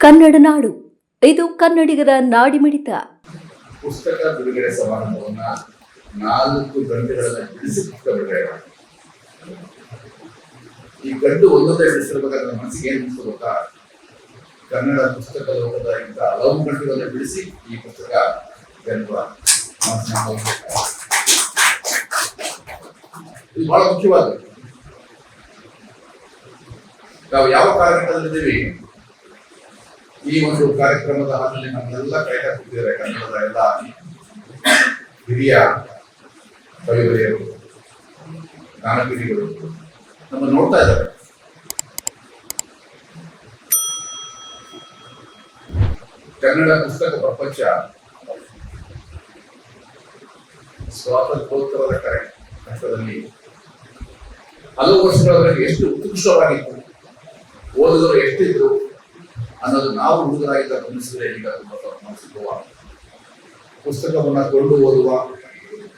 ಕನ್ನಡ ನಾಡು, ಇದು ಕನ್ನಡಿಗರ ನಾಡಿಮಿಡಿತ. ಪುಸ್ತಕ ಬಿಡುಗಡೆ ಸಮಾರಂಭವನ್ನ 4 ಗಂಟೆಗಳನ್ನ ಬಿಡಿಸಿ ಪುಸ್ತಕ ಬಿಡುಗಡೆ ಮಾಡಿ. ಈ ಗಂಟು ಒಂದೊಂದೇ ಬಿಡಿಸಿರ್ಬೇಕಾದ್ರೆ ನನ್ನ ಮನಸ್ಸಿಗೆ ಏನ್ ಅನಿಸ್ತು ಗೊತ್ತಾ? ಕನ್ನಡ ಪುಸ್ತಕ ಲೋಕದ ಇಂಥ ಹಲವು ಗಂಟೆಗಳನ್ನ ಬಿಡಿಸಿ ಈ ಪುಸ್ತಕ ಜನರ ಮನಸ್ಸಿನ ಹೋಗ್ಬೇಕು. ಇದು ಬಹಳ ಮುಖ್ಯವಾದ. ನಾವು ಯಾವ ಕಾಲಘಟ್ಟದಲ್ಲಿದ್ದೀವಿ? ಈ ಒಂದು ಕಾರ್ಯಕ್ರಮದ ಹಾದಲ್ಲಿ ನಮ್ಮೆಲ್ಲ ಕೈ ಹಾಕುತ್ತಿದ್ದಾರೆ ಕನ್ನಡದ ಎಲ್ಲ ಹಿರಿಯ ಕವಿವರಿಯರು, ಜ್ಞಾನಪೀಠಿಗಳು ನಮ್ಮನ್ನು ನೋಡ್ತಾ ಇದ್ದಾರೆ. ಕನ್ನಡ ಪುಸ್ತಕ ಪ್ರಪಂಚ ಸ್ವಾತಂತ್ರ್ಯೋತ್ತರದ ಕಷ್ಟದಲ್ಲಿ ಹಲವು ವರ್ಷಗಳವರೆಗೆ ಎಷ್ಟು ಉತ್ಕೃಷ್ಟವಾಗಿತ್ತು, ಓದುಗರು ಎಷ್ಟಿದ್ರು ಅನ್ನೋದು ನಾವು ಹುಡುಗರಾಗಿದ್ದ ಗಮನಿಸಿದ್ರೆ ಈಗ ತುಂಬಾ ಸಿಗುವ ಪುಸ್ತಕವನ್ನ ಕೊಂಡು ಓದುವ,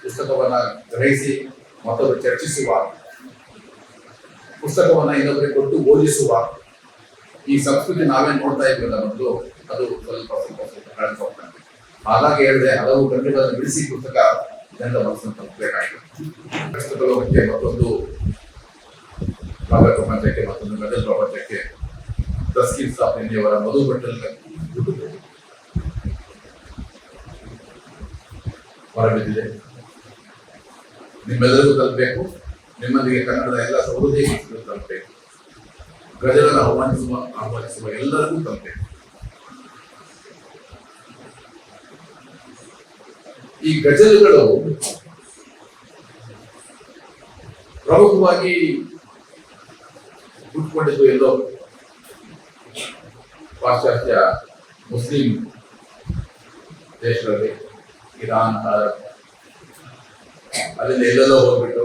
ಪುಸ್ತಕವನ್ನ ಗ್ರಹಿಸಿ ಮತ್ತೊಬ್ಬರು ಚರ್ಚಿಸುವ, ಪುಸ್ತಕವನ್ನ ಇನ್ನೊಬ್ಬರಿಗೆ ಕೊಟ್ಟು ಓದಿಸುವ ಈ ಸಂಸ್ಕೃತಿ ನಾವೇ ನೋಡ್ತಾ ಇದ್ವಲ್ಲ ಮೊದಲು, ಅದು ಸ್ವಲ್ಪ ಕಳೆದು ಹೋಗ್ತದೆ. ಹಾಗಾಗಿ ಹೇಳಿದೆ, ಹಲವು ಗಂಟೆಗಳನ್ನು ಬಿಡಿಸಿ ಪುಸ್ತಕ ಜನರ ಮನಸ್ಸನ್ನು ತಲುಪಬೇಕಾಗಿದೆ. ಪುಸ್ತಕ ಲೋಕಕ್ಕೆ ಮತ್ತೊಂದು ಕಾವ್ಯ ಪ್ರಪಂಚಕ್ಕೆ, ಮತ್ತೊಂದು ಗಜಲ್ ಪ್ರಪಂಚಕ್ಕೆ ತಸ್ಕೀರ್ ಸಾಫಿಯವರ ಮಧು ಬಟ್ಟಲ್ ಹೊರಬಿದ್ದಿದೆ. ನಿಮ್ಮೆಲ್ಲರಿಗೂ ತಲುಪಬೇಕು. ನಿಮ್ಮೊಂದಿಗೆ ಕನ್ನಡದ ಎಲ್ಲ ಸಹೃದಯ ತಲುಪಬೇಕು. ಗಜಲನ್ನು ಆಹ್ವಾನಿಸುವ ಎಲ್ಲರಿಗೂ ತಲುಪಬೇಕು. ಈ ಗಜಲುಗಳು ಪ್ರಮುಖವಾಗಿ ಹುಟ್ಟುಕೊಂಡಿದ್ದು ಎಲ್ಲೋ ಪಾಶ್ಚಾತ್ಯ ಮುಸ್ಲಿಂ ದೇಶಗಳಲ್ಲಿ, ಇರಾನ್, ಅಲ್ಲಿಂದ ಎಲ್ಲೆಲ್ಲೋ ಹೋಗ್ಬಿಟ್ಟು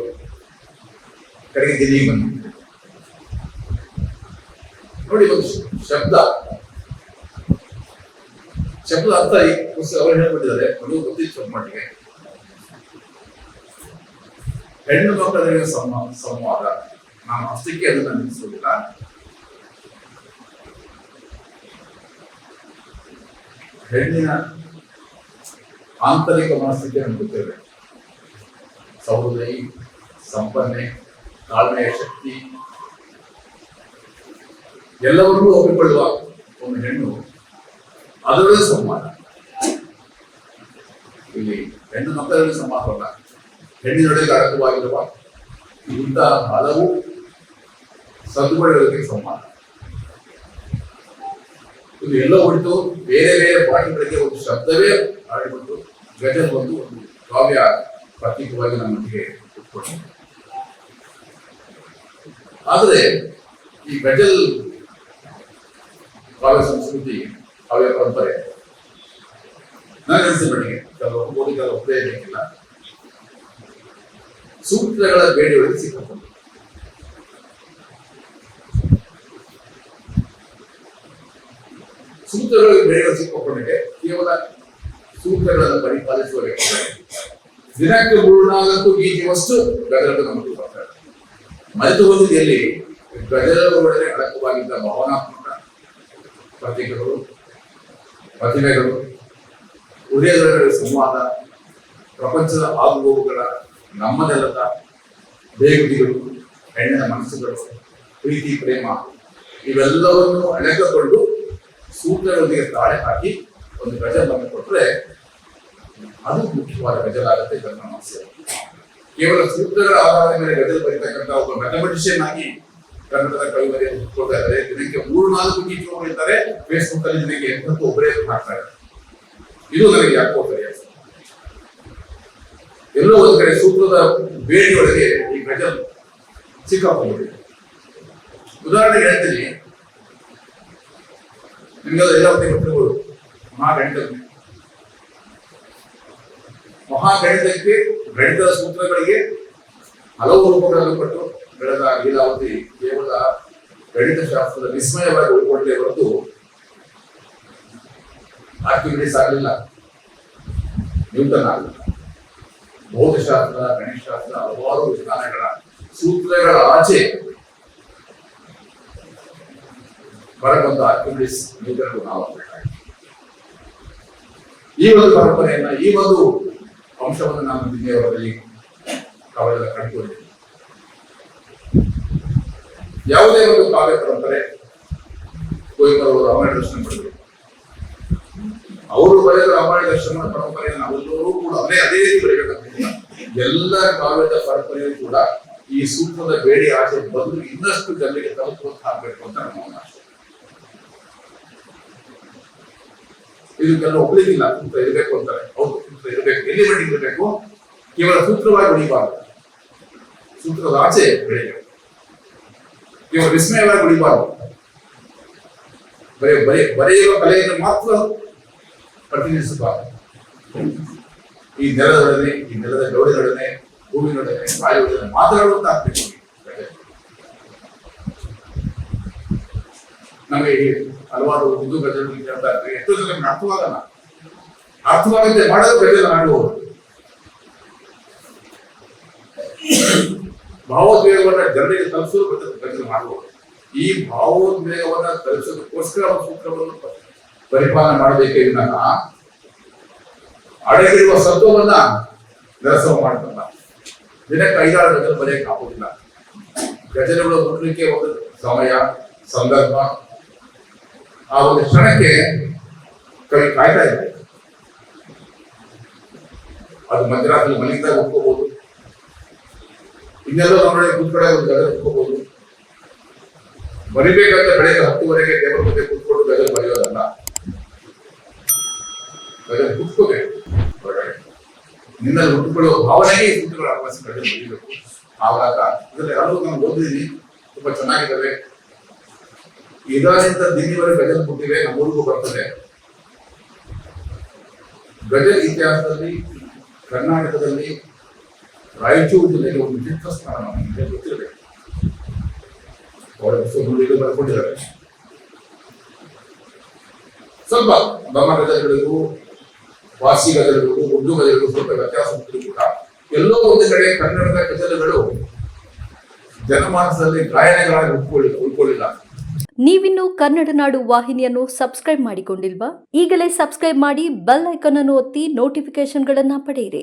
ಕಡೆಗೆ ದಿಲ್ಲಿಗೆ ಬಂದ್ಬಿಟ್ಟು ನೋಡಿ. ಒಂದು ಶಬ್ದ ಅರ್ಥ ಈ ಪುಸ್ತಕ ಅವರು ಹೇಳ್ಬಿಟ್ಟಿದ್ದಾರೆ. ಅದು ಗೊತ್ತಿತ್ತು ಸ್ವಲ್ಪ ಮಟ್ಟಿಗೆ. ಹೆಣ್ಣು ಮಕ್ಕಳಿಗೆ ಸಂವಾದ, ನಾನು ಅಷ್ಟಕ್ಕೆ ಅದನ್ನು ನಿಲ್ಲಿಸುವುದಿಲ್ಲ. ಹೆಣ್ಣಿನ ಆಂತರಿಕ ಮನಸ್ಥಿತಿಯನ್ನು ಗೊತ್ತಿರಬೇಕು. ಸಹೃದಯಿ, ಸಂಪನ್ನೆ, ತಾಳ್ಮೆಯ ಶಕ್ತಿ ಎಲ್ಲವನ್ನೂ ಒಪ್ಪಿಕೊಳ್ಳುವ ಒಂದು ಹೆಣ್ಣು, ಅದರಲ್ಲೇ ಸಂವಾದ. ಇಲ್ಲಿ ಹೆಣ್ಣು ಮಕ್ಕಳಲ್ಲಿ ಸಂವಾದವಲ್ಲ, ಹೆಣ್ಣಿನೊಳಗೆ ಅಡಕವಾಗಿರುವ ಇಂತಹ ಹಲವು ಸದ್ಗುಣಗಳಿಗೆ ಸಂವಾದ. ಇದು ಎಲ್ಲ ಹೊರತು ಬೇರೆ ಬೇರೆ ಭಾಷೆಗಳಿಗೆ ಒಂದು ಶಬ್ದವೇ ಆಡಿಕೊಂಡು ಗಜಲ್ ಒಂದು ಕಾವ್ಯ ಪ್ರತೀಕವಾಗಿ ನಮ್ಮೊಟ್ಟಿಗೆ ಉಟ್ಕೊಂಡಿದೆ. ಆದರೆ ಈ ಗಜಲ್ ಕಾವ್ಯ ಸಂಸ್ಕೃತಿ, ಕಾವ್ಯ ಪರಂಪರೆ ನನಗನ್ಸಿದ ಮಟ್ಟಿಗೆ ಕೆಲವು ಓದಿಗಳ ಒಬ್ಬರೇ ಬೇಕಿಲ್ಲ, ಸೂತ್ರಗಳ ಬೇಡಿಯೊಳಗೆ ಸಿಕ್ಕಿಕೊಂಡು ಸೂತ್ರಗಳಿಗೆ ಬೇಡಿಗಳು ಸಿಕ್ಕಿಕೊಂಡಿದೆ. ಕೇವಲ ಸೂತ್ರಗಳನ್ನು ಪರಿಪಾಲಿಸುವ ವ್ಯಕ್ತಿ ದಿನಕ್ಕೆ 3-4 ಗೀಜುವಷ್ಟು ಗಜಲಗಳು ನಮಗೆ ಬರ್ತಾರೆ. ಮರೆತು ಹೋಗುವುದು ಎಲ್ಲಿ? ಗಜಲಗಳೊಡನೆ ಅಡಕವಾಗಿದ್ದ ಭಾವನಾತ್ಮಕ ಪ್ರತೀಕಗಳು, ಪ್ರತಿಮೆಗಳು, ಉದಯಗಳ ಸಂವಾದ, ಪ್ರಪಂಚದ ಆಗುಹೋಗುಗಳ ನಮ್ಮದೆಲ್ಲದ ಬೇಗುದಿಗಳು, ಹೆಣ್ಣಿನ ಮನಸ್ಸುಗಳು, ಪ್ರೀತಿ, ಪ್ರೇಮ ಇವೆಲ್ಲವನ್ನು ಅಣೆಕೊಂಡು ಸೂತ್ರಗಳೊಂದಿಗೆ ತಾಳೆ ಹಾಕಿ ಒಂದು ಗಜಲ್ ನಮಗೆ ಕೊಟ್ಟರೆ ಅದು ಮುಖ್ಯವಾದ ಗಜಲ್ ಆಗುತ್ತೆ. ಇದನ್ನ ಮನಸ್ಸು ಕೇವಲ ಸೂತ್ರಗಳ ಆಧಾರದ ಮೇಲೆ ಗಜಲ್ ಬರೀತಕ್ಕಂಥ ಒಬ್ಬ ಮ್ಯಾಥಮೆಟಿಷಿಯನ್ ಆಗಿ ಕನ್ನಡದ ಕವಿವರಿಯನ್ನು ಹುಟ್ಕೊಳ್ತಾ ಇದ್ದಾರೆ. ದಿನಕ್ಕೆ 3-4 ಟೀಚರ್ ಇರ್ತಾರೆ. ಫೇಸ್ಬುಕ್ ಅಲ್ಲಿ ದಿನಕ್ಕೆ 80 ಒಬ್ಬರೇ ಹಾಕ್ತಾರೆ. ಇದು ನನಗೆ ಯಾಕೋ ಸರಿ ಅನ್ಸುತ್ತೆ. ಎಲ್ಲೋ ಒಂದು ಕಡೆ ಸೂತ್ರದ ಬೇಡಿಯೊಳಗೆ ಈ ಗಜಲ್ ಸಿಕ್ಕಾಕೊಂಡಿದೆ. ಉದಾಹರಣೆಗೆ ಹೇಳ್ತೀನಿ, ನಿಮ್ಗೆಲ್ಲ ಎಲ್ಲ ಗೊತ್ತಿರ್ಬೋದು, ಮಹಾಗಣಿತಕ್ಕೆ ಗಣಿತದ ಸೂತ್ರಗಳಿಗೆ ಹಲವು ರೂಪಗಳನ್ನು ಕೊಟ್ಟು ಬೆಳೆದ ಲೀಲಾವತಿ ಕೇವಲ ಗಣಿತ ಶಾಸ್ತ್ರದ ವಿಸ್ಮಯವಾಗಿ ಉಳ್ಕೊಂಡೇ ಹೊರತು ಆರ್ಕಿಮಿಡೀಸ್ ಆಗಲಿಲ್ಲ, ನ್ಯೂಟನ್ ಆಗಲಿಲ್ಲ. ಭೌತಶಾಸ್ತ್ರ, ಗಣಿತಶಾಸ್ತ್ರ ಹಲವಾರು ವಿಜ್ಞಾನಗಳ ಸೂತ್ರಗಳ ಆಚೆ ಹೊರಬಂದು ಆರ್ಕಿಮಿಡಿಸ್ ನ್ಯೂಟನ್ಗೂ ನಾವು ಆಗ್ಬೇಕಾಗಿದೆ. ಈ ಒಂದು ಪರಂಪರೆಯನ್ನ, ಈ ಒಂದು ಅಂಶವನ್ನು ನಾನು ನಿನ್ನೆಯವರಲ್ಲಿ ತಾವೆಲ್ಲ ಕಂಡುಕೊಂಡಿದ್ದೀನಿ. ಯಾವುದೇ ಒಂದು ಕಾವ್ಯ ಪರಂಪರೆ ಕುವೆಂಪು ಅವರು ರಾಮಾಯಣ ದರ್ಶನ ಮಾಡಿದ್ರು. ಅವರು ಬರೆದ ರಾಮಾಯಣ ದರ್ಶನ ಪರಂಪರೆಯನ್ನು ನಾವೆಲ್ಲರೂ ಕೂಡ ಅದೇ ರೀತಿ ಬರೆಯಬೇಕಾಗಿಲ್ಲ. ಎಲ್ಲ ಕಾವ್ಯದ ಪರಂಪರೆಯೂ ಕೂಡ ಈ ಸೂಕ್ತದ ಬೇಡಿ ಆಚೆ ಬಂದು ಇನ್ನಷ್ಟು ಜನರಿಗೆ ತಲುಪುವಂತ ಆಗ್ಬೇಕು ಅಂತ ನಮ್ಮ ಆಶೆ. ಇದು ಕೆಲವು ಒಬ್ಳಿಗಿಲ್ಲ, ಸೂತ್ರ ಇರಬೇಕು ಅಂತಾರೆ. ಹೌದು, ಸೂತ್ರ ಇರಬೇಕು. ಎಲ್ಲಿ ಮಟ್ಟಿಗೆ ಇರಬೇಕು? ಕೇವಲ ಸೂತ್ರವಾಗಿ ಉಳಿಬಾರದು, ಸೂತ್ರದ ಆಚೆ ಬೆಳೆಯಬೇಕು. ಕೇವಲ ವಿಸ್ಮಯವಾಗಿ ಉಳಿಬಾರದು, ಬರೆಯುವ ಕಲೆಯನ್ನು ಮಾತ್ರ ಪ್ರತಿನಿಧಿಸಬಾರದು. ಈ ನೆಲದೊಡನೆ, ಈ ನೆಲದ ಗೌಡಿನೊಡನೆ, ಭೂಮಿನೊಡನೆ, ವಾಯುವೊಡನೆ ಮಾತನಾಡುವಂತ ಆಗ್ಬೇಕು. ನಮಗೆ ಹಲವಾರು ಹಿಂದೂ ಗಜಗಳು ಹೇಳ್ತಾ ಇದ್ರೆ ಎಷ್ಟೋ ಜನ ಅರ್ಥವಾಗಲ್ಲ. ಅರ್ಥವಾಗದೆ ಮಾಡೋದು ಗಜಲ ಆಡುವವರು. ಭಾವೋದ್ವೇಗವನ್ನ ಜನರಿಗೆ ತಲುಪಿಸಲು ಗಜಲ ಮಾಡುವವರು. ಈ ಭಾವೋದ್ವೇಗವನ್ನ ತಲುಪಿಸೋದಕ್ಕೋಸ್ಕರ ಸೂತ್ರವನ್ನು ಪರಿಪಾಲನೆ ಮಾಡಬೇಕೇ ವಿನಃ ಅಡಗಿರುವ ಸತ್ವವನ್ನ ನಿರಸವ ಮಾಡ್ತಲ್ಲ. ದಿನಕ್ಕೆ 5-6 ಗಜಲು ಬರೆಯಕ್ಕೆ ಆಗುದಿಲ್ಲ. ಗಜಲಗಳು ಬರಲಿಕ್ಕೆ ಒಂದು ಸಮಯ, ಸಂದರ್ಭ, ಆ ಒಂದು ಕ್ಷಣಕ್ಕೆ ಕವಿ ಕಾಯ್ತಾ ಇದ್ದಾರೆ. ಅದು ಮಧ್ಯರಾತ್ರಿ ಮನೆಯಿಂದ ಒಪ್ಕೋಬಹುದು, ಇನ್ನೆಲ್ಲೋ ನಮ್ಮ ಕೂತ್ಕಡೆ ಒಂದು ಗಜಲ್ ಒಪ್ಕೋಬಹುದು. ಬರಿಬೇಕಂತ ಬೆಳಗ್ಗೆ 10 ಟೇಬಲ್ ಮುಂದೆ ಕೂತ್ಕೊಂಡು ಗಜಲ್ ಬರೆಯೋದಲ್ಲ, ಗಜಲ್ ಕೂತ್ಕೋಬೇಕು. ನಿನ್ನಲ್ಲಿ ಹುಟ್ಟುಕೊಳ್ಳುವ ಭಾವನೆಗೆ ಈ ಸೂತ್ರಗಳ ಅವಕಾಶ ಗಜಲ್ ಬರೀಬೇಕು. ಆವಾಗ ಇದರಲ್ಲಿ ಹಲವು ನಾನು ಓದಿದ್ದೀನಿ, ತುಂಬಾ ಚೆನ್ನಾಗಿದ್ದಾವೆ. ಇದಾಗಿಂದ ದಿನವರೆಗೆ ಗಜಲ್ ಕೊಟ್ಟಿವೆ, ನಮ್ಮೂರಿಗೂ ಬರ್ತದೆ. ಗಜಲ್ ಇತಿಹಾಸದಲ್ಲಿ ಕರ್ನಾಟಕದಲ್ಲಿ ರಾಯಚೂರು ಜಿಲ್ಲೆಗೆ ಒಂದು ವಿಚಿತ್ರ ಸ್ಥಾನ ನಮಗೆ ಗೊತ್ತಿರಬೇಕು. ಅವರ ಪುಸ್ತಕಗಳು ಬರ್ಕೊಂಡಿದ್ದಾರೆ. ಸ್ವಲ್ಪ ನಮ್ಮ ಗಜಲ್ಗಳಿಗೂ ವಾಸಿ ಗಜಲ್ಗಳಿಗೂ ಉರ್ದು ಗಜಲ್ಗಳಿಗೂ ಸ್ವಲ್ಪ ವ್ಯತ್ಯಾಸ ಕೂಡ ಎಲ್ಲೋ ಒಂದು ಕಡೆ ಕನ್ನಡದ ಗಜಲ್ಗಳು ಜನಮಾನಸದಲ್ಲಿ ಗಾಯನಗಳಾಗಿ ಉಳ್ಕೊಳ್ಳಿಲ್ಲ. ನೀವಿನ್ನು ಕನ್ನಡ ನಾಡು ವಾಹಿನಿಯನ್ನು ಸಬ್ಸ್ಕ್ರೈಬ್ ಮಾಡಿಕೊಂಡಿಲ್ವಾ? ಈಗಲೇ ಸಬ್ಸ್ಕ್ರೈಬ್ ಮಾಡಿ ಬೆಲ್ ಐಕಾನ್ ಅನ್ನು ಒತ್ತಿ ನೋಟಿಫಿಕೇಶನ್ಗಳನ್ನು ಪಡೆಯಿರಿ.